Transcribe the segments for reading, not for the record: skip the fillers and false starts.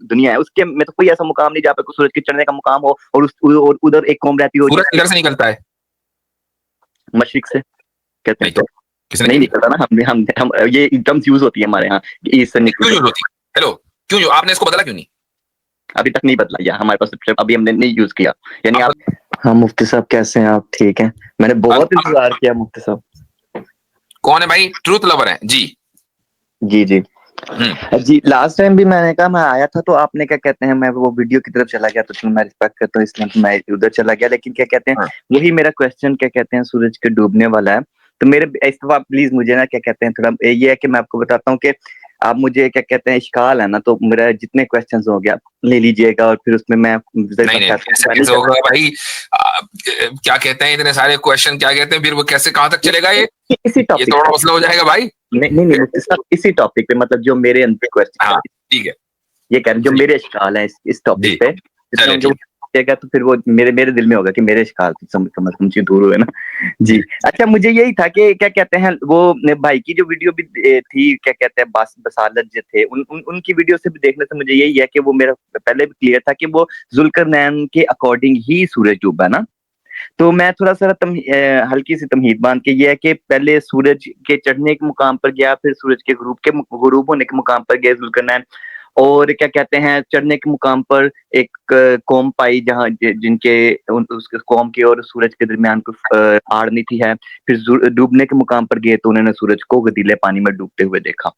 दुनिया है उसके में तो कोई ऐसा मुकाम नहीं जहाँ पे सूरज के चढ़ने का मुकाम हो और और उधर एक कौम रहती हो। सूरज किधर से निकलता है? मशरिक से कहते नहीं हैं। तो किसने नहीं निकलता ना, हम ये टर्म्स यूज होती है हमारे यहाँ, ईस्ट से क्यों यूज होती है? हेलो, क्यों जो आपने इसको बदला क्यों नहीं? अभी तक नहीं बदला या हमारे पास अभी हमने नहीं यूज किया, यानी आप आप। हाँ मुफ्ती साहब कैसे हैं आप? ठीक है, मैंने बहुत इंतजार किया मुफ्ती साहब। कौन है भाई? ट्रूथ लवर है जी। जी जी जी। लास्ट टाइम भी मैंने कहा मैं आया था तो आपने क्या कहते हैं, मैं वो वीडियो की तरफ चला गया, तो चलो मैं रिस्पेक्ट करता हूँ इसलिए तो मैं उधर चला गया, लेकिन क्या कहते हैं वही मेरा क्वेश्चन क्या कहते हैं सूरज के डूबने वाला है। तो मेरे इस दफा प्लीज मुझे ना क्या कहते हैं थोड़ा ये है कि मैं आपको बताता हूँ कि आप मुझे क्या कहते हैं इश्काल है ना, तो मेरा जितने क्वेश्चंस हो गया ले लीजिएगा और फिर उसमें मैं नहीं कैसे होगा भाई? क्या कहते हैं इतने सारे क्वेश्चन, क्या कहते हैं फिर वो कैसे कहाँ तक चलेगा ये इसी टॉपिक ये थोड़ा मसला हो जाएगा भाई। नहीं मुफ्ती साहब इसी टॉपिक पे, मतलब जो मेरे अंदर क्वेश्चन, हाँ ठीक है, ये कह रहे हैं जो मेरे इश्काल है इस टॉपिक पे, चलिए जो उठेगा तो फिर वो मेरे दिल में होगा कि मेरे इश्काल कम से दूर हुए ना। जी अच्छा, मुझे यही था कि क्या कहते हैं वो भाई की जो वीडियो भी थी क्या कहते हैं बसालत जो थे उनकी वीडियो से भी देखने से मुझे यही है कि वो मेरा पहले भी क्लियर था कि वो जुल्करनैन के अकॉर्डिंग ही सूरज डूबा ना। तो मैं थोड़ा सा हल्की सी तमहीद बांध के ये है कि पहले सूरज के चढ़ने के मुकाम पर गया, फिर सूरज के गुरूब होने के मुकाम पर गया जुल्करनैन, और क्या कहते हैं चढ़ने के मुकाम पर एक कौम पाई जहाँ जिनके उस कौम के और सूरज के दरमियान कोई आड़ नहीं थी है। फिर डूबने के मुकाम पर गए तो उन्होंने सूरज को गदीले पानी में डूबते हुए देखा।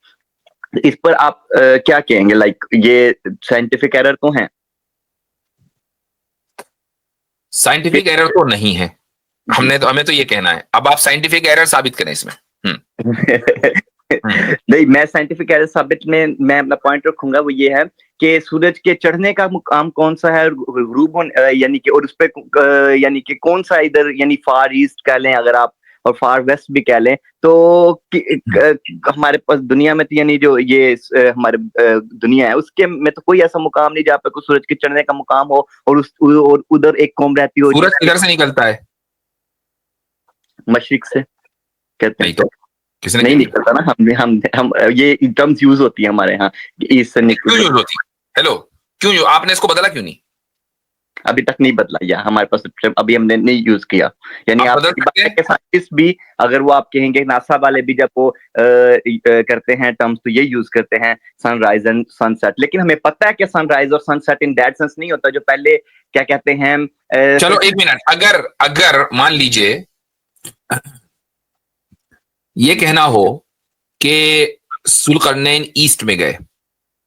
इस पर आप क्या कहेंगे? लाइक ये साइंटिफिक एरर तो है? साइंटिफिक एरर तो नहीं है, हमें तो ये कहना है। अब आप साइंटिफिक एरर साबित करें इसमें। नहीं, मैं साइंटिफिक एरर साबित में मैं अपना पॉइंट रखूंगा, वो ये है कि सूरज के चढ़ने का मुकाम कौन सा है, ग्रुप यानी कि, और उस पे यानी कि कौन सा इधर, यानी फार ईस्ट कह लें अगर आप और फार वेस्ट भी कह लें तो हमारे पास दुनिया में तो यानी जो ये हमारे दुनिया है उसके में तो कोई ऐसा मुकाम नहीं जहाँ पे कोई सूरज के चढ़ने का मुकाम हो और उधर एक कौम रहती हो। सूरज किधर से निकलता है? मशरिक से कहते नहीं तो किसने नहीं निकलता ना, हम ये टर्म्स यूज होती है हमारे यहाँ, ईस्ट से निकल। क्यों यूज होती है? हेलो, क्यों आपने इसको बदला क्यों नहीं? अभी तक नहीं बदला या हमारे पास अभी हमने नहीं यूज किया, यानी आप साइंटिस्ट भी अगर वो आप कहेंगे नासा वाले भी जब वो करते हैं टर्म्स तो ये यूज करते हैं सनराइज एंड सनसेट, लेकिन हमें पता है कि सनराइज और सनसेट इन दैट सेंस नहीं होता जो पहले क्या कहते हैं। चलो एक मिनट, अगर मान लीजिए ये कहना हो कि जुल्करनैन ईस्ट में गए,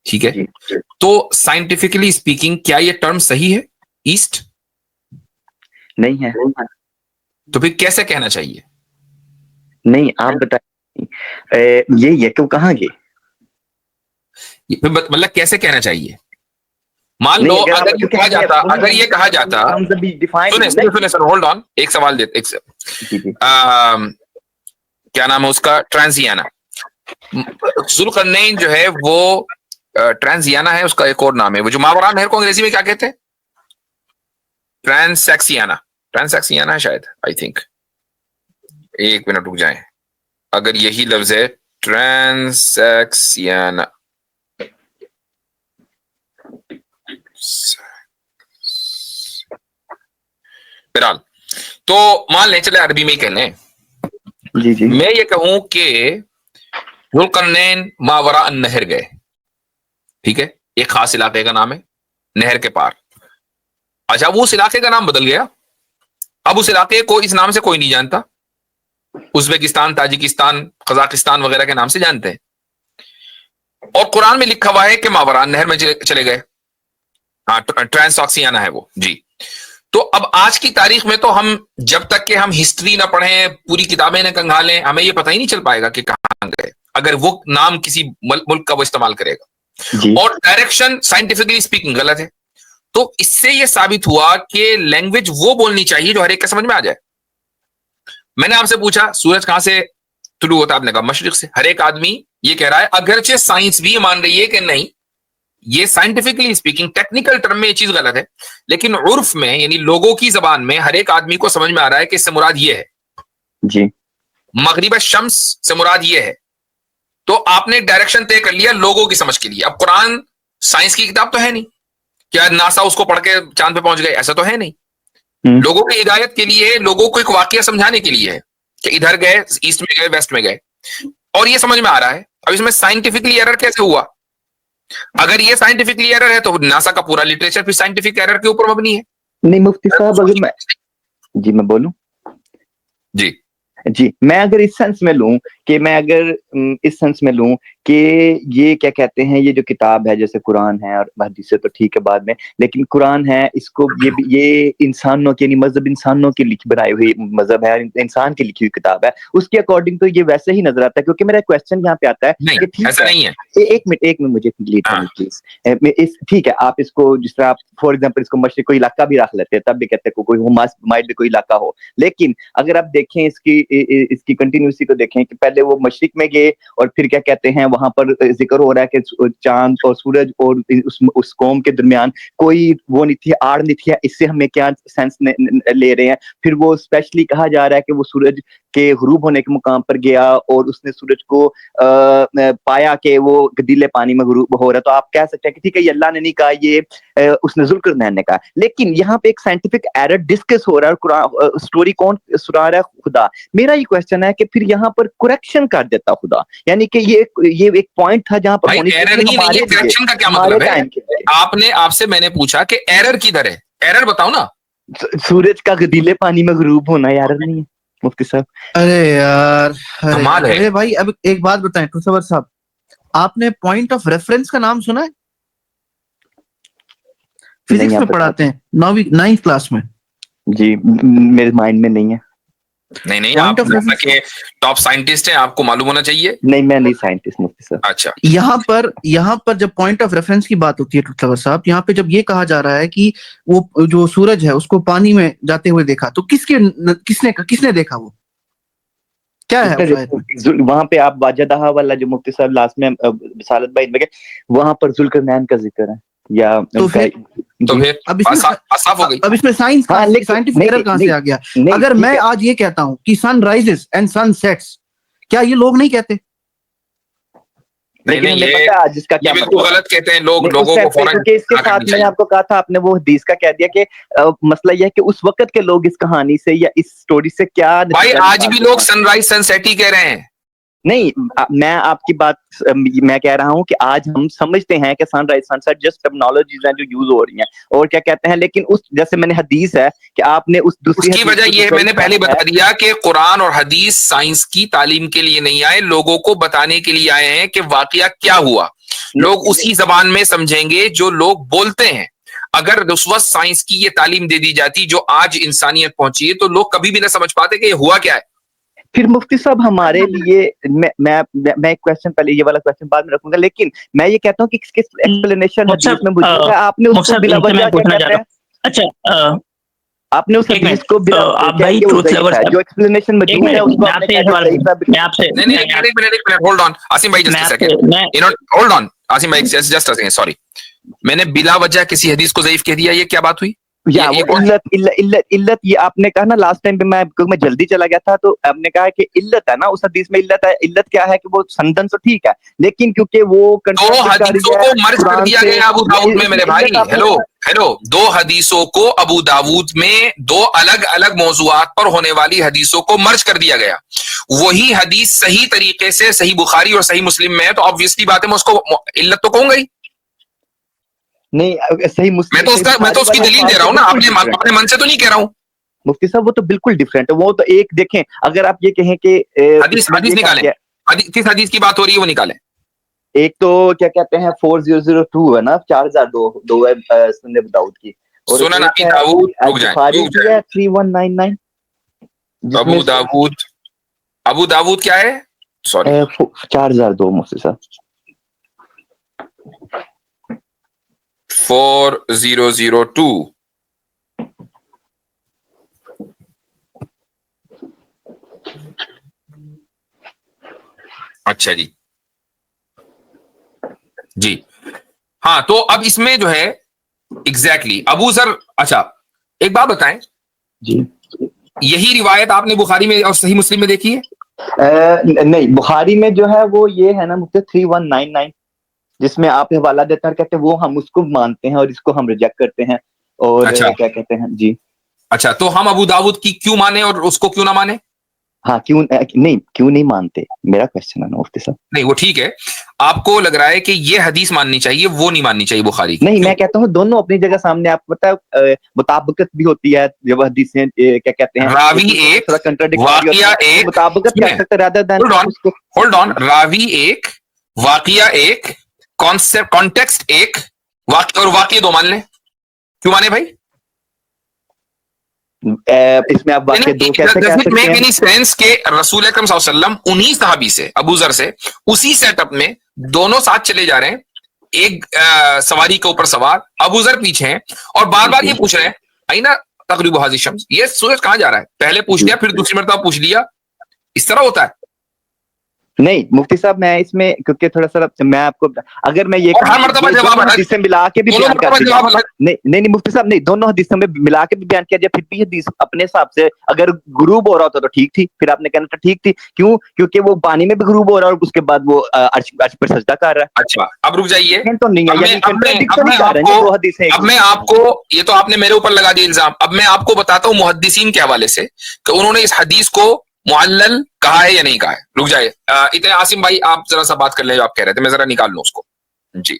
ठीक है, तो साइंटिफिकली स्पीकिंग क्या ये टर्म सही है? ईस्ट नहीं है तो फिर कैसे कहना चाहिए? नहीं आप बताइए यही है कि वो कहाँ गए, मतलब कैसे कहना चाहिए? मान लो अगर ये कहा जाता सुने होल्ड ऑन, एक सवाल देते क्या नाम है उसका, ट्रांसियाना। जुल्करनैन जो है वो ट्रांसियाना है, उसका एक और नाम है, वो जो मावरा नहर को अंग्रेजी में क्या कहते हैं? ट्रांसैक्सियाना है शायद, आई थिंक। एक मिनट रुक जाएं, अगर यही लफ्ज है ट्रांसैक्सियाना, बहरहाल तो मान लें, चले अरबी में ही कह लें। जी। मैं ये कहूं कि जुल्करनैन मावरा नहर गए, ठीक है, एक खास इलाके का नाम है, नहर के पार। अच्छा, वो उस इलाके का नाम बदल गया, अब उस इलाके को इस नाम से कोई नहीं जानता, उज्बेकिस्तान, ताजिकिस्तान, कजाकिस्तान वगैरह के नाम से जानते हैं, और कुरान में लिखा हुआ है कि मावरा नहर में चले गए। हाँ, ट्रांसॉक्सियाना है वो जी। तो अब आज की तारीख में तो हम जब तक कि हम हिस्ट्री ना पढ़ें, पूरी किताबें ना कंघालें, हमें ये पता ही नहीं चल पाएगा कि कहां गए, अगर वो नाम किसी मुल्क का वो इस्तेमाल करेगा। और डायरेक्शन साइंटिफिकली स्पीकिंग गलत है। तो इससे यह साबित हुआ कि लैंग्वेज वो बोलनी चाहिए जो हर एक के समझ में आ जाए। मैंने आपसे पूछा सूरज कहां से तुलू होता, आपने कहा मशरिक से। हर एक आदमी ये कह रहा है, अगरचे साइंस भी मान रही है कि नहीं, ये साइंटिफिकली स्पीकिंग टेक्निकल टर्म में ये चीज गलत है, लेकिन उर्फ में यानी लोगों की जबान में हर एक आदमी को समझ में आ रहा है कि इससे मुराद ये है जी। मगरिब शम्स से मुराद ये है, तो आपने डायरेक्शन तय कर लिया लोगों की समझ के लिए। अब कुरान साइंस की किताब तो है नहीं, क्या नासा उसको पढ़ के चांद पे पहुंच गए, ऐसा तो है नहीं। लोगों की हिदायत के लिए, लोगों को एक वाकया समझाने के लिए है कि इधर गए, ईस्ट में गए, वेस्ट में गए, और ये समझ में आ रहा है। अब इसमें साइंटिफिकली एरर कैसे हुआ? अगर ये साइंटिफिकली एरर है तो नासा का पूरा लिटरेचर फिर साइंटिफिक एरर के ऊपर मबनी है। नहीं मुफ्ती साहब, अगर मैं बोलूं जी, मैं अगर इस सेंस में लूं कि ये क्या कहते हैं, ये जो किताब है जैसे कुरान है और हदीस तो ठीक है बाद में, लेकिन कुरान है, इसको ये इंसानों की, यानी मजहब इंसानों की बनाई हुई मजहब है, इंसान की लिखी हुई किताब है, उसके अकॉर्डिंग तो ये वैसे ही नजर आता है। क्योंकि मेरा क्वेश्चन यहाँ पे आता है कि ठीक ऐसा नहीं है, एक मिनट मुझे कंप्लीट करनी प्लीज। ठीक है, आप इसको जिस तरह आप फॉर एग्जांपल इसको मशरिक कोई इलाका भी रख लेते हैं, तब भी कहते हैं कोई माइट भी कोई इलाका हो, लेकिन अगर आप देखें इसकी कंटिन्यूसी को देखें कि पहले वो मशरिक में गए और फिर क्या कहते हैं वहां पर जिक्र हो रहा है कि चांद और सूरज और उस कौम के दरमियान कोई वो नहीं थी, आड़ नहीं थी, इससे हमें क्या सेंस ले रहे हैं। फिर वो स्पेशली कहा जा रहा है कि वो सूरज के गुरूब होने के मुकाम पर गया और उसने सूरज को पाया कि वो गदीले पानी में गुरूब हो रहा है। तो आप कह सकते हैं कि ठीक है, ये अल्लाह ने नहीं कहा, ये उसने जुल्करनैन ने कहा। लेकिन यहाँ पे एक साइंटिफिक एरर डिस्कस हो रहा है और स्टोरी कौन सुना रहा है? खुदा। मेरा ये क्वेश्चन है कि फिर यहाँ पर करेक्शन कर देता खुदा, यानी कि ये एक पॉइंट था जहां पर एरर ही नहीं है, करेक्शन का क्या मतलब है? आपसे मैंने पूछा कि एरर किधर है, एरर बताओ ना। सूरज का गदीले पानी में गुरूब होना एरर नहीं है मुफ्ती साहब? अरे यार, कमाल है। अरे भाई, अब एक बात बताएं टूसवर साहब, आपने पॉइंट ऑफ रेफरेंस का नाम सुना है? फिजिक्स में पढ़ाते हैं 9वीं क्लास में। जी, मेरे माइंड में नहीं है। नहीं, आप के टॉप साइंटिस्ट हैं, आपको मालूम होना चाहिए। नहीं, मैं नहीं साइंटिस्ट मुफ्ती साहब। अच्छा, यहाँ पर जब पॉइंट ऑफ रेफरेंस की बात होती है टूसवर साहब, यहाँ पे जब ये कहा जा रहा है कि वो जो सूरज है उसको पानी में जाते हुए देखा, तो किसने देखा? वो क्या है वहां पे? आप वाजदाहा वाला जो मुफ्ती साहब लास्ट में सालत भाई में, वहां पर जुल्करनैन का जिक्र है या तो फिर अब इसमें साइंटिफिक एरर कहां से आ गया? अगर मैं आज ये कहता हूं कि sun rises and sun sets, क्या ये लोग नहीं कहते? नहीं, ये बिल्कुल गलत कहते हैं लोग, लोगों को फौरन। इसके साथ मैंने आपको कहा था, आपने वो हदीस का कह दिया कि मसला यह है कि उस वक्त के लोग इस कहानी से या इस स्टोरी से क्या, भाई आज भी लोग सनराइज सनसेट ही कह रहे हैं। नहीं, मैं आपकी बात मैं कह रहा हूं कि आज हम समझते हैं कि सनराइज सनसेट जस्ट टर्मिनोलॉजीज हैं जो यूज हो रही हैं और क्या कहते हैं, लेकिन उस जैसे मैंने हदीस है कि आपने उस दूसरी उसकी वजह ये है, मैंने पहले बता दिया कि कुरान और हदीस साइंस की तालीम के लिए नहीं आए, लोगों को बताने के लिए आए हैं कि वाकया क्या हुआ। लोग उसी जबान में समझेंगे जो लोग बोलते हैं। अगर उस वक्त साइंस की ये तालीम दे दी जाती जो आज इंसानियत पहुंची है, तो लोग कभी भी ना समझ पाते कि ये हुआ क्या है। फिर मुफ्ती साहब हमारे लिए मैं एक क्वेश्चन, पहले ये वाला क्वेश्चन बाद में रखूंगा, लेकिन मैं ये कहता हूँ कि इसके एक्सप्लेनेशन हदीस में मौजूद है। आपने उसको बिला वजह क्या कहते हैं? अच्छा, आपने उस हदीस को बिला जो एक्सप्लेनेशन मौजूद है उसको आपसे नहीं, होल्ड ऑन आसिम भाई, just a second, hold on Asim भाई, जस्ट अ सेकंड, सॉरी, मैंने बिला वजह किसी हदीस को ज़ईफ कह दिया, ये क्या बात हुई? या वो इल्लत ये आपने कहा ना लास्ट टाइम पे, मैं जल्दी चला गया था, तो आपने कहा कि इल्लत है ना उस हदीस में। इल्लत है, इल्लत क्या है कि वो संदन तो ठीक है, लेकिन क्योंकि वो दो हदीसों को मर्ज कर दिया गया अबू दाऊद में मेरे भाई। हेलो, दो हदीसों को अबू दाऊद में दो अलग अलग मौजुआत पर होने वाली हदीसों को मर्ज कर दिया गया। वही हदीस सही तरीके से सही बुखारी और सही मुस्लिम में है, तो ऑब्वियसली बात है मैं उसको इल्लत तो कहूंगा ही। नहीं, सही मुस्लिम, मैं तो उसकी दलील दे रहा हूँ ना, अपने मन से तो नहीं कह रहा हूँ। मुफ्ती साहब वो तो बिल्कुल डिफरेंट है। वो तो एक देखें, अगर आप ये कहें कि हदीस निकालें, किस हदीस की बात हो रही है वो निकालें। एक तो क्या कहते हैं 4002 है ना, 4002 है सुन्नत अबू दाऊद की, और सुनन अबी दाऊद, बुखारी की है 3199। अबू दाऊद क्या है? सॉरी 4002 मुफ्ती साहब, 4002। अच्छा जी, हाँ, तो अब इसमें जो है एग्जैक्टली अबू जर, अच्छा एक बात बताएं जी, यही रिवायत आपने बुखारी में और सही मुस्लिम में देखी है? नहीं, बुखारी में जो है वो ये है ना मुफ्ती 3199, जिसमें आप हवाला देते हैं और कहते हैं वो हम उसको मानते हैं और इसको हम रिजेक्ट करते हैं। और अच्छा क्या कहते हैं जी, अच्छा, तो हम अबू दाऊद की क्यों माने और उसको क्यों ना माने? हाँ क्यों नहीं मानते, मेरा क्वेश्चन है ना मुफ्ती साहब। नहीं वो ठीक है, आपको लग रहा है कि ये हदीस माननी चाहिए, वो नहीं माननी चाहिए बुखारी की, नहीं, क्यों? मैं कहता हूँ दोनों अपनी जगह सामने, आपको पता है मुताबिकत भी होती है जब हदीसें क्या कहते हैं रावी एक, थोड़ा कंट्राडिक्टरी होती वाकिया है, तो एक, मुताबिकत सुने, कर सकते rather than होल्ड आप ऑन, उसको। होल्ड ऑन, रावी एक, वाकिया एक, कॉन्सेप्ट कॉन्टेक्स्ट एक, और वाकिया दो मान लें, क्यों माने भाई? इसमें आप वाक्य दो कैसे कह डज इट सकते मेक हैं? एनी सेंस के रसूल अकरम सल्लल्लाहु अलैहि वसल्लम उन्हीं सहाबी से, अबू जर से, उसी सेटअप में दोनों साथ चले जा रहे हैं, एक सवारी के ऊपर सवार, अबू जर पीछे हैं, और बार बार ये पूछ रहे हैं आई ना तकरीबु हाज़िर शम्स, ये सूरज कहाँ जा रहा है, पहले पूछ लिया फिर दूसरी मरतबा पूछ लिया, इस तरह होता है। नहीं मुफ्ती साहब, मैं इसमें क्योंकि थोड़ा सा मैं आपको, अगर मैं ये और हर मरतबा जवाब दोनों अलग, हदीसें मिला के भी दोनों बयान कर मरतबा दी जवाब जाए, अलग। नहीं मुफ्ती साहब, नहीं, दोनों हदीसों में मिला के भी बयान किया जाए, फिर भी हदीस अपने हिसाब से अगर गुरूब हो रहा होता तो ठीक थी, फिर आपने कहना था ठीक थी, क्यों? क्योंकि वो पानी में भी गुरूब हो रहा है और उसके बाद वो अर्श पर सजदा कर रहा है। अच्छा अब रुक जाइए, तो नहीं है, यानी कंट्राडिक्शन ही कर रहे हैं दो हदीसें एक अब मैं दूसरे आपको, ये तो आपने मेरे ऊपर लगा दिया इल्जाम, अब मैं आपको बताता हूँ मुहद्दिसीन के हवाले से कि उन्होंने इस हदीस को मुअल्लल कहा है या नहीं कहा है। रुक जाइए, इतने आसिम भाई आप जरा सा बात कर ले, जो आप कह रहे थे, मैं जरा निकाल लूं उसको जी।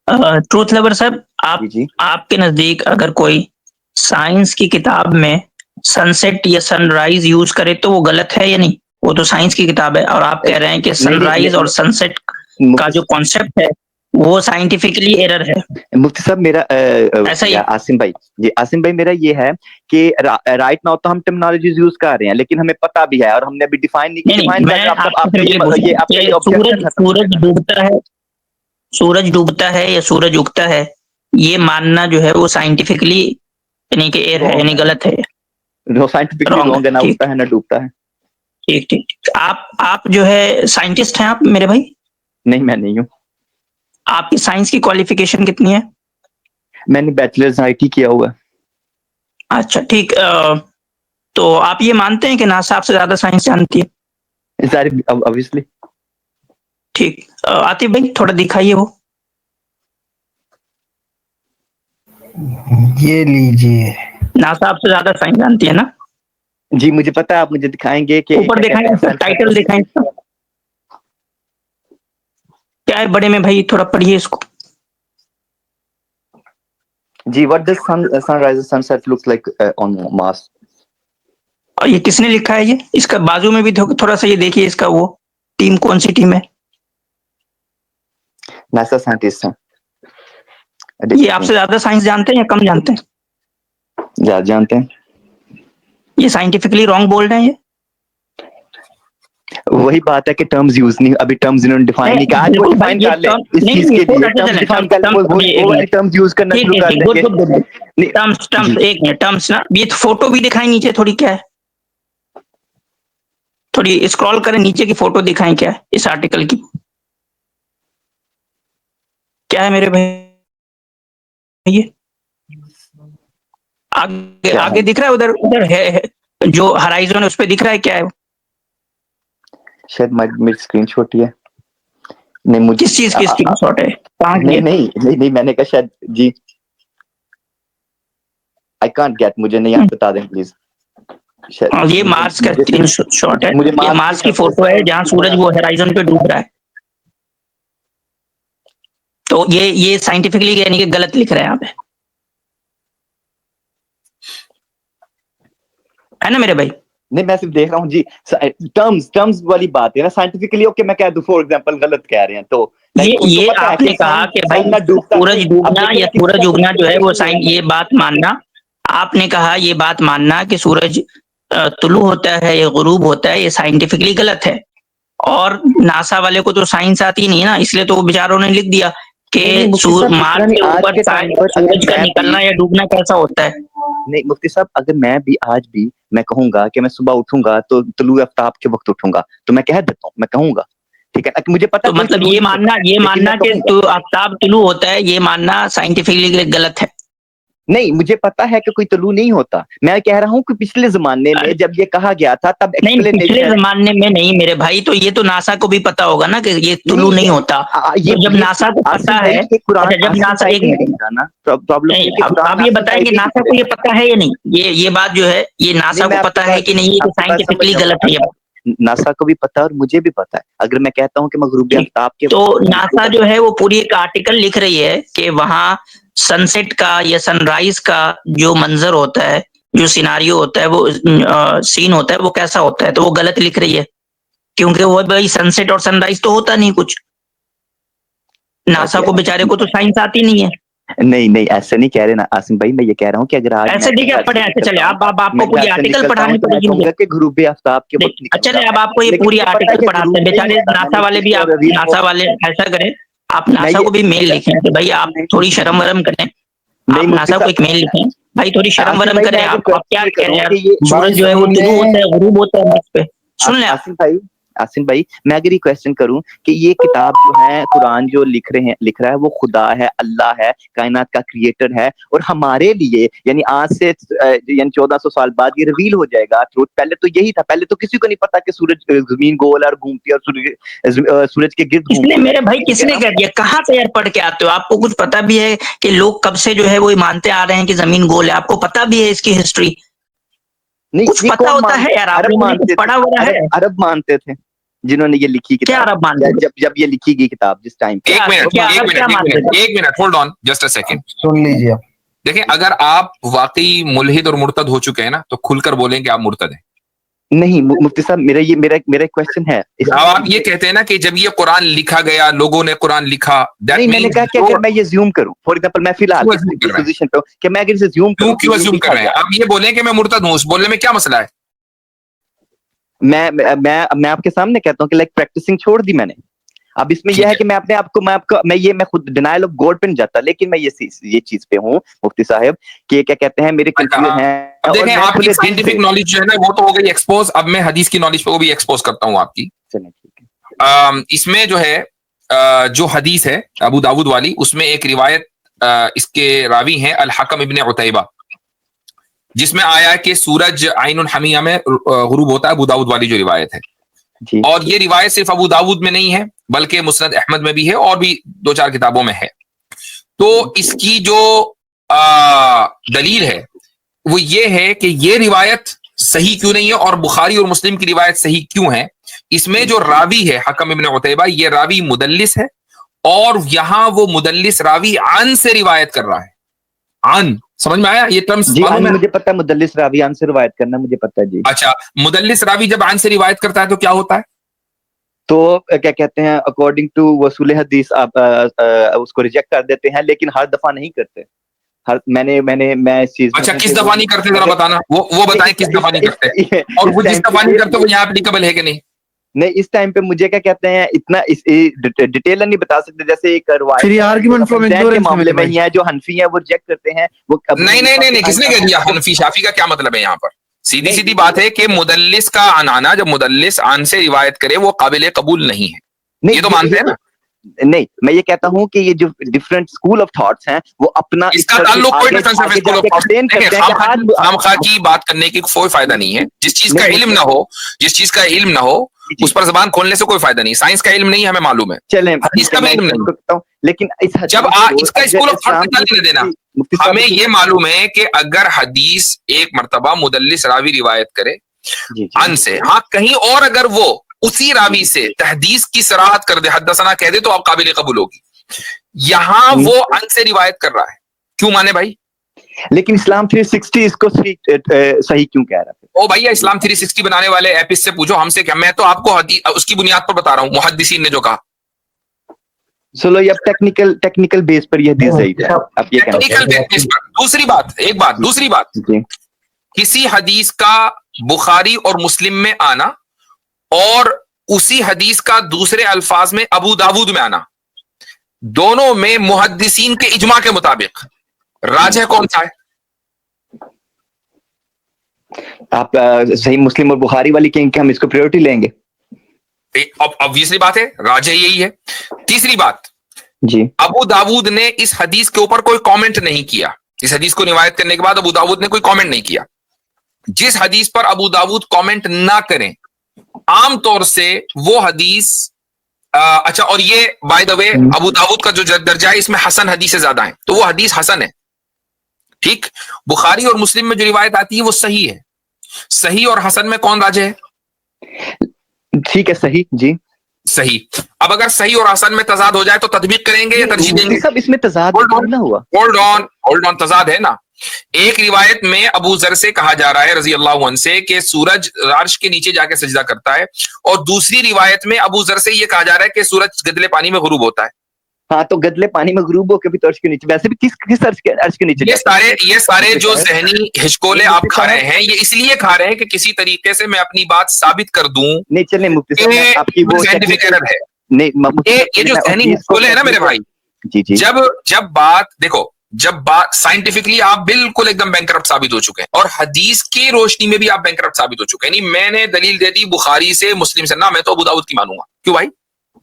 ट्रूथ लवर साहब, जी जी। आपके नजदीक अगर कोई साइंस की किताब में सनसेट या सनराइज यूज करे तो वो गलत है या नहीं? वो तो साइंस की किताब है और आप कह रहे हैं कि सनराइज और सनसेट का जो कॉन्सेप्ट है वो साइंटिफिकली एरर है। मुफ्ती साहब मेरा ऐसा ही आसिम भाई जी, आसिम भाई मेरा ये है कि राइट नाउ तो हम टेक्नोलॉजीज यूज कर रहे हैं, लेकिन हमें पता भी है और हमने अभी डिफाइन नहीं नहीं, डिफाइन मैं कर, आपसे आपका ये पूछ ये आपका ये ऑब्जेक्शन खत्म हो सूरज जाएगा। डूबता है, सूरज डूबता है या सूरज उगता है, ये मानना जो है वो साइंटिफिकली यानी कि एरर है, यानी गलत है, जो साइंटिफिकली रॉन्ग रॉन्ग है, है। ना ठीक उगता है ना डूबता है। ठीक ठीक ठीक। आप जो है साइंटिस्ट हैं आप मेरे भाई? नहीं, मैं नहीं हूँ। आपकी साइंस की क्वालिफिकेशन कितनी है? मैंने बैचलर्स आईटी किया हुआ है। अच्छा ठीक। तो आप ये मानते हैं कि नासा आपसे ज्यादा साइंस जानती है? सारी ऑब्वियसली। ठीक। आतिफ भाई थोड़ा दिखाइए वो। ये लीजिए। नासा आपसे ज्यादा साइंस जानती है ना? जी मुझे पता है, आप मुझे दिखाएंगे कि ऊपर दिखाएं, इसका टाइटल दिखाएं इसका। क्या है बड़े में भाई, थोड़ा पढ़िए इसको। जी, what does sunrise sunset looks like on Mars. और ये किसने लिखा है? ये इसका बाजू में भी थोड़ा सा ये देखिए, इसका वो टीम कौन सी टीम है? नासा साइंटिस्ट हैं। ये आपसे ज्यादा साइंस जानते हैं या कम जानते हैं? ज्यादा जानते हैं। ये साइंटिफिकली रॉन्ग बोल रहे हैं ये? वही बात है कि टर्म्स यूज नहीं, अभी टर्म्स इन्होंने डिफाइन नहीं किया, आज वो डिफाइन कर ले इस चीज के लिए, टर्म्स डिफाइन कर ले, वो वाली टर्म्स यूज करना शुरू कर देंगे। टर्म्स एक मिनट, टर्म्स ना, ये फोटो भी दिखाएं नीचे थोड़ी, क्या है, थोड़ी स्क्रॉल करें नीचे की फोटो दिखाएं, क्या है इस आर्टिकल की, क्या है मेरे भाई ये? आगे दिख रहा है, उधर है जो हराइजन है उस पे दिख रहा है, क्या है? शायद मेरी स्क्रीन छोटी है। नहीं मुझे किस चीज की स्क्रीनशॉट है? कहां की? नहीं मैंने कहा शायद जी, आई कांट गेट, मुझे नहीं, आप बता दें प्लीज। ये मार्स का स्क्रीनशॉट है, ये मार्स की फोटो है जहां सूरज वो हराइजन पे डूब रहा है। तो ये साइंटिफिकली यानी कि गलत लिख रहे हैं यहाँ पे, है ना मेरे भाई? नहीं मैं सिर्फ देख रहा हूँ जी, टर्म्स वाली बात है ना, साइंटिफिकली ओके मैं कह दूं फॉर एग्जांपल गलत कह रहे हैं तो ये आपने कहा कि भाई सूरज डूबना या सूरज उगना जो है वो साइंस, ये बात मानना, आपने कहा ये बात मानना कि सूरज तुलू होता है या गुरूब होता है, ये साइंटिफिकली गलत है। और नासा वाले को तो साइंस आती नहीं ना, इसलिए तो वो बेचारों ने लिख दिया कि मार्स के ऊपर सूरज का निकलना या डूबना कैसा होता है। नहीं मुफ्ती साहब, अगर मैं भी आज भी मैं कहूंगा कि मैं सुबह उठूंगा तो तुलू आफ्ताब के वक्त उठूंगा, तो मैं कह देता हूँ, मैं कहूंगा, ठीक है, मुझे पता तो मतलब ये मानना कि आफ्ताब तुलू होता है, ये मानना साइंटिफिकली गलत है। नहीं, मुझे पता है कि कोई तुलू नहीं होता। मैं कह रहा हूँ कि पिछले जमाने में जब ये कहा गया था तब नहीं, पिछले explanation- जमाने में नहीं मेरे भाई, तो ये तो नासा को भी पता होगा ना कि ये तुलू नहीं होता। ये तो जब नासा को पता है, अच्छा जब नासा एक प्रॉब्लम नहीं, अब आप ये बताएंगे नासा को ये पता है या नहीं, ये बात जो है ये नासा को पता है कि नहीं, ये तो साइंटिफिकली गलत है। नासा को भी पता है और मुझे भी पता है। अगर मैं कहता हूँ कि मैं गुरूब आफ्ताब के, तो नासा जो है वो पूरी एक आर्टिकल लिख रही है कि वहां सनसेट का या सनराइज का जो मंजर होता है, जो सिनारियो होता है, वो सीन होता है, वो कैसा होता है, तो वो गलत लिख रही है, क्योंकि वो भाई सनसेट और सनराइज तो होता नहीं कुछ। नासा को बेचारे को तो साइंस आती नहीं है। नहीं ऐसा नहीं कह रहे ना आसिम भाई, मैं ये कह रहा हूँ कि अगर आज ऐसे ठीक है, पढ़े ऐसे चले आप आपको पूरी आर्टिकल पढ़ानी पड़ेगी मुझे। कि गुरूब आफ्ताब के वक्त निकल चले अब आपको ये पूरी आर्टिकल पढ़ाते हैं, बेचारे नासा वाले भी, आप नासा वाले ऐसा करें, आप नासा को भी मेल लिखें कि भाई आप थोड़ी शर्म वरम करें, आप नासा को एक मेल लिखें, भाई थोड़ी शर्म वरम करें, आप क्या कह रहे हैं, सूरज जो है वो तुलू होता है, गुरूब होता है, बस पे सुन ले आसिम भाई मैं अगर ये क्वेश्चन करूं कि ये किताब जो है कुरान जो लिख रहा है वो खुदा है, अल्लाह है, कायनात का क्रिएटर है, और हमारे लिए यानी आज से यानी 1400 साल बाद ये रिवील हो जाएगा ट्रूथ। पहले तो यही था, पहले तो किसी को नहीं पता कि सूरज जमीन गोल और घूमती है और सूरज के गिर्द घूमती है। मेरे भाई किसने कह दिया, कहाँ से यार पढ़ के आते हो, आपको कुछ पता भी है कि लोग कब से जो है वो मानते आ रहे हैं कि जमीन गोल है, आपको पता भी है इसकी हिस्ट्री? नहीं, कुछ पता होता है यार, आपने पढ़ा हुआ है। अरब मानते थे जिन्होंने ये लिखी किताब। क्या अरब मानते थे? जब ये लिखी गई किताब जिस टाइम पे। एक minute hold on just a second, सुन लीजिए। देखिए अगर आप वाकई मुल्हिद और मुर्तद हो चुके हैं ना तो खुलकर बोलें कि आप मुर्तद हैं। नहीं मुफ्ती साहब, मेरा क्वेश्चन है, आप ये कहते हैं ना कि जब ये कुरान लिखा गया, लोगों ने कुरान लिखा, नहीं मैंने कहा कि अगर मैं ये ज़ूम करूं, फॉर एग्जांपल मैं फिलहाल इस पोजीशन पे हूं कि मैं अगर इसे ज़ूम करूं, क्यों ज़ूम कर रहे हैं आप? ये बोलें कि मैं मुर्तद हूं, उस बोलने में क्या मसला है? मैं आपके सामने कहता हूं कि लाइक प्रैक्टिसिंग छोड़ दी मैंने। अब इसमें यह है कि मैं अपने आप को मैं खुद डिनायल ऑफ गॉड पे नहीं जाता, लेकिन मैं ये चीज पे हूं मुफ्ती साहब कि क्या कहते हैं मेरे कंफ्यूजन है। अब देखें आपकी साइंटिफिक नॉलेज जो है ना वो तो हो गई एक्सपोज, अब मैं हदीस की नॉलेज पे वो भी एक्सपोज करता हूं आपकी। चलिए ठीक है। इसमें जो है जो हदीस है अबू दाऊद वाली, उसमें एक रिवायत इसके रावी हैं अल हकम इब्न उतैबा, जिसमें आया कि सूरज आइनुल हमिया में गुरूब होता है, अबू दाऊद वाली जो रिवायत है। और ये रिवायत सिर्फ अबू दाऊद में नहीं है बल्कि मुस्नद अहमद में भी है और भी 2-4 किताबों में है। तो इसकी जो दलील है वो ये है कि ये रिवायत सही क्यों नहीं है और बुखारी और मुस्लिम की रिवायत सही क्यों है। इसमें जो रावी है हकम इब्न उतैबा, ये रावी मुदल्लिस है और यहां वो मुदल्लिस रावी अन से रिवायत कर रहा है। अन, समझ में आया ये टर्म्स? मुझे पता है मुदल्लिस रावी अन से रिवायत करना, मुझे पता है जी। अच्छा, मुदल्लिस रावी जब अन से रिवायत करता है तो क्या होता है? तो क्या कहते हैं अकॉर्डिंग टू वसूल हदीस आप उसको रिजेक्ट कर देते हैं, लेकिन हर दफा नहीं करते। मैं इस चीज। अच्छा, किस दफा नहीं करते जरा बताना, वो बताएं किस दफा नहीं करते, और वो जिस दफा नहीं करते वो यहाँ एप्लीकेबल है कि नहीं? नहीं, इस टाइम पे मुझे क्या कहते हैं इतना डिटेल नहीं बता सकते, जैसे एक मामले में है जो हनफी है वो रिजेक्ट करते हैं वो। नहीं, किसने कह दिया हनफी शाफी का क्या मतलब है यहाँ पर? सीधी बात है कि मुदल्लिस का अनाना, जब मुदल्लिस आन से रिवायत करे वो काबिल कबूल नहीं है, ये तो मानते हैं ना? नहीं, मैं ये कहता हूँ कि ये जो डिफरेंट स्कूल ऑफ थॉट्स हैं वो अपना इसका ताल्लुक कोई डिफरेंस स्कूल ऑफ थॉट्स, खामखा की बात करने की कोई फायदा नहीं है। जिस चीज का इल्म ना हो उस पर जबान खोलने से कोई फायदा नहीं। साइंस का इल्म नहीं हमें मालूम है, चलें इसका भी इल्म नहीं, लेकिन जब इसका स्कूल ऑफ थॉट का लेने देना, हमें ये मालूम है कि अगर हदीस एक मर्तबा मुदल्लिस रावी रिवायत करे अन से, हाँ कहीं और अगर वो उसी रावी से तहदीस की सराहत कर दे, हदसना कह दे, तो आप काबिल कबूल होगी। यहां वो अन से रिवायत कर रहा है, क्यों माने भाई? लेकिन इस्लाम 360 इसको सही क्यों कह रहा है? ओ भैया, इस्लाम 360 बनाने वाले एपिस से पूछो, हमसे क्या। मैं तो आपको उसकी बुनियाद पर बता रहा हूं, मुहद्दिसीन ने जो कहा। चलो ये अब टेक्निकल बेस पर यह हदीस सही है, अब ये टेक्निकल बेस पर। दूसरी बात, किसी हदीस का बुखारी और मुस्लिम में आना और उसी हदीस का दूसरे अल्फाज में अबू दाऊद में आना, दोनों में मुहद्दिसीन के इजमा के मुताबिक राजिह कौन सा है? आप सही मुस्लिम और बुखारी वाली कहेंगे, हम इसको प्रायोरिटी लेंगे। अब ऑब्वियसली बात है राजिह यही है। तीसरी बात जी, अबू दाऊद ने इस हदीस के ऊपर कोई कमेंट नहीं किया, इस हदीस को रिवायत करने के बाद अबू दाऊद ने कोई कमेंट नहीं किया। जिस हदीस पर अबू दाऊद कमेंट ना करें, आमतौर से वो हदीस अच्छा, और ये by the way Abu Dawood का जो दर्जा है इसमें हसन हदीस से ज्यादा है, तो वो हदीस हसन है। ठीक, बुखारी और मुस्लिम में जो रिवायत आती है वो सही है। सही और हसन में कौन राजे है? ठीक है, सही जी, सही। अब अगर सही और हसन में तजाद हो जाए तो तदबीक करेंगे या तरजीह देंगे? सब इसमें तजाद ना हुआ। होल्ड ऑन, तजाद है ना। एक रिवायत में अबू जर से कहा जा रहा है रजी अल्लाह अन्हु से कि सूरज अर्श के नीचे जाके सजदा करता है, और दूसरी रिवायत में अबू जर से यह कहा जा रहा है कि सूरज गदले पानी में गुरूब होता है। हाँ, तो गदले पानी में गुरूब हो के भी तो अर्श के नीचे, वैसे भी किस अर्श के नीचे? ये सारे जो जहनी हिचकोले आप खा रहे हैं, ये इसलिए खा रहे हैं कि किसी तरीके से मैं अपनी बात साबित कर दूं। नहीं चले मुफ्ती साहब, आपकी वो साइंटिफिक एरर है। नहीं, ये जो जहनी हिचकोले है ना मेरे भाई, जी, जब बात देखो, जब बात साइंटिफिकली आप बिल्कुल एकदम बैंकरप्ट साबित हो चुके हैं, और हदीस की रोशनी में भी आप बैंकरप्ट साबित हो चुके हैं। नहीं, मैंने दलील दे दी बुखारी से, मुस्लिम से, ना मैं तो अबू दाऊद की मानूंगा। क्यों भाई?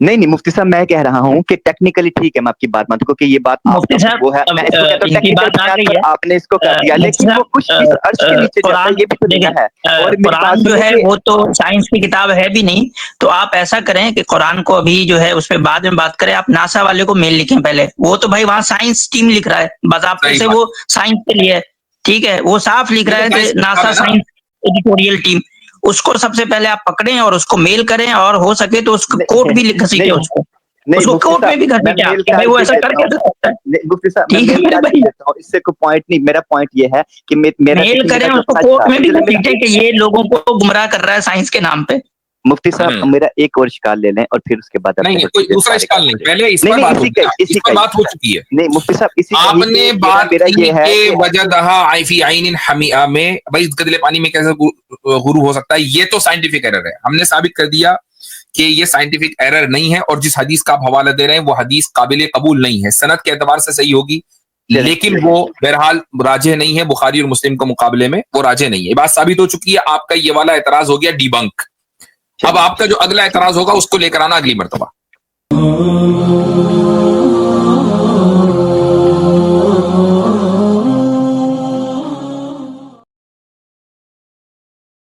नहीं मुफ्ती साहब, मैं कह रहा हूँ कि टेक्निकली ठीक है, मैं आपकी बात मानता हूँ कि ये बात मुफ्ती साहब, वो है, मैं इसको कहता हूं टेक्निकल बुनियाद पर आपने इसको कर दिया, लेकिन वो कुछ इस अर्श के नीचे जाता है, ये भी तो देखा है। और कुरान जो है वो तो साइंस की किताब है भी नहीं, तो आप ऐसा करें कि कुरान को अभी जो है उसमें बाद में बात करें। आप नासा वाले को मेल लिखें पहले, वो तो भाई वहाँ साइंस टीम लिख रहा है, बाज़ाब्ते से वो साइंस के लिए, ठीक है, वो साफ लिख रहा है कि नासा साइंस एडिटोरियल टीम, उसको सबसे पहले आप पकड़ें और उसको मेल करें, और हो सके तो उसको कोर्ट भी घसीटे, उसको कोर्ट में भी घसीटे भाई, वो ऐसा कर कैसे सकता है? मुफ्ती साहब, ठीक है मेरे भाई, इससे कोई पॉइंट नहीं, मेरा पॉइंट ये है कि मेल करें उसको कोर्ट में भी घसीटे कि ये लोगों को गुमराह कर रहा है साइंस के नाम पे। मुफ्ती साहब, मेरा एक और शिकाल ले लें और फिर उसके बाद नहीं, कोई दूसरा शिकाल नहीं, पहले इस पर बात हो चुकी है। नहीं मुफ्ती साहब, इसी आपने बात की कि वजदहा आइफी आइन हमीआ में, भाई गदले पानी में कैसे गुरू हो सकता है, ये तो साइंटिफिक एरर है। हमने साबित कर दिया कि ये साइंटिफिक एरर नहीं है, और जिस हदीस का आप हवाला दे रहे हैं वो हदीस काबिल कबूल नहीं है। सनद के एतबार से सही होगी, लेकिन वो बहरहाल राजे नहीं है, बुखारी और मुस्लिम के मुकाबले में वो राजे नहीं है। बात साबित हो चुकी है, आपका ये वाला एतराज हो गया डीबंक। अब आपका जो अगला एतराज होगा उसको लेकर आना अगली मर्तबा।